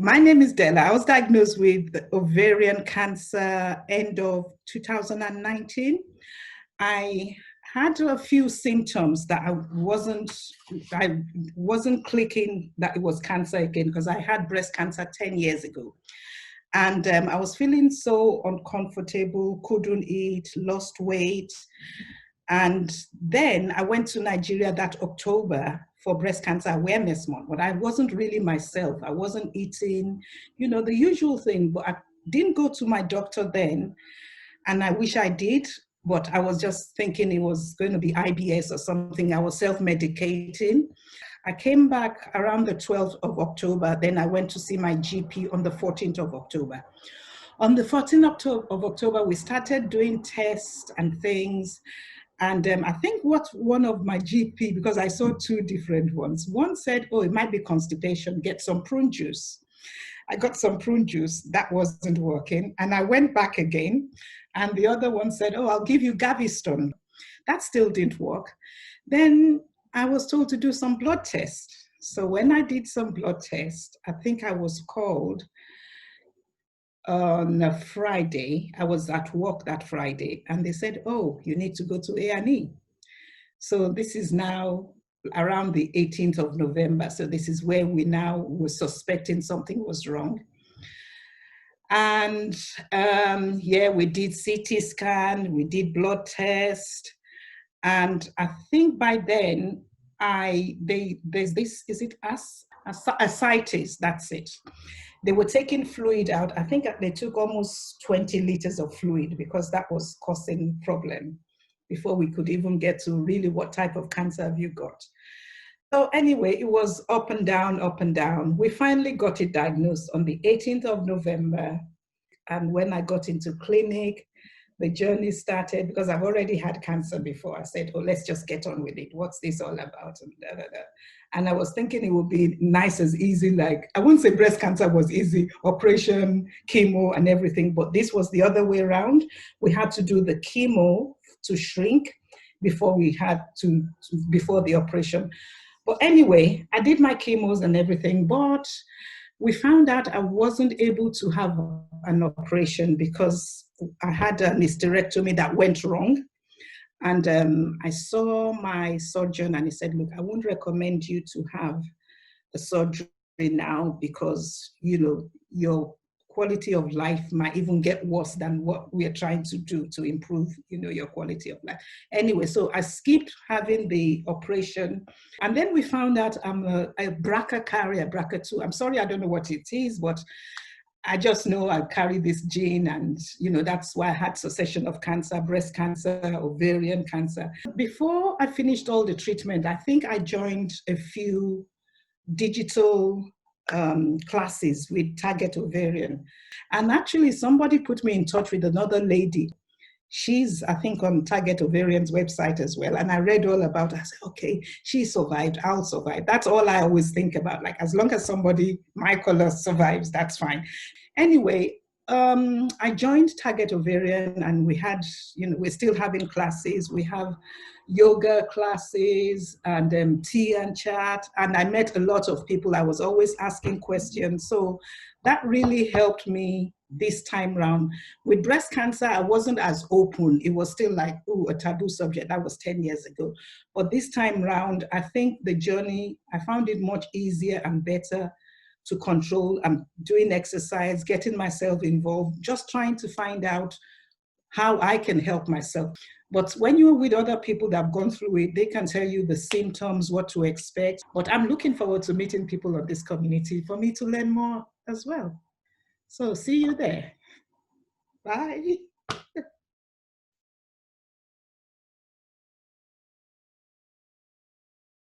My name is Della. I was diagnosed with ovarian cancer end of 2019. I had a few symptoms that I wasn't clicking that it was cancer again, because I had breast cancer 10 years ago. And I was feeling so uncomfortable, couldn't eat, lost weight. And then I went to Nigeria that October for breast cancer awareness month, but I wasn't really myself. I wasn't eating, the usual thing, but I didn't go to my doctor then. And I wish I did, but I was just thinking it was going to be IBS or something. I was self-medicating. I came back around the 12th of October. Then I went to see my GP on the 14th of October. On the 14th of October, we started doing tests and things. And I think what one of my GP, because I saw two different ones, one said, oh, it might be constipation, get some prune juice. I got some prune juice, that wasn't working. And I went back again. And the other one said, oh, I'll give you Gaviscon. That still didn't work. Then I was told to do some blood tests. So when I did some blood tests, I think I was called on a Friday. I was at work that Friday, and they said, oh, you need to go to A&E. So this is now around the 18th of November. So this is where we now were suspecting something was wrong. And yeah, we did CT scan, we did blood test. And I think by then, there's this, is it ascites, that's it. They were taking fluid out. I think they took almost 20 liters of fluid, because that was causing problem before we could even get to really what type of cancer have you got. So anyway, it was up and down, up and down. We finally got it diagnosed on the 18th of November. And when I got into clinic, the journey started, because I've already had cancer before. I said, oh, let's just get on with it. What's this all about? And, da, da, da. And I was thinking it would be nice as easy, like, I wouldn't say breast cancer was easy, operation, chemo and everything, but this was the other way around. We had to do the chemo to shrink before before the operation. But anyway, I did my chemos and everything, but we found out I wasn't able to have an operation because I had a hysterectomy that went wrong. And I saw my surgeon and he said, look, I wouldn't recommend you to have a surgery now, because, your quality of life might even get worse than what we are trying to do to improve, your quality of life. Anyway, so I skipped having the operation. And then we found out I'm a BRCA carrier, BRCA2. I'm sorry, I don't know what it is, but I just know I carry this gene, and that's why I had succession of cancer, breast cancer, ovarian cancer. Before I finished all the treatment, I think I joined a few digital classes with Target Ovarian. And actually somebody put me in touch with another lady. She's, I think, on Target Ovarian's website as well. And I read all about her. I said, okay, she survived, I'll survive. That's all I always think about. Like, as long as somebody, my color survives, that's fine. Anyway, I joined Target Ovarian, and we had, we're still having classes. We have yoga classes and tea and chat. And I met a lot of people. I was always asking questions. So that really helped me this time round. With breast cancer, I wasn't as open. It was still like, ooh, a taboo subject. That was 10 years ago. But this time round, I think the journey, I found it much easier and better to control. I'm doing exercise, getting myself involved, just trying to find out how I can help myself. But when you're with other people that have gone through it, they can tell you the symptoms, what to expect. But I'm looking forward to meeting people of this community for me to learn more as well. So see you there. Bye.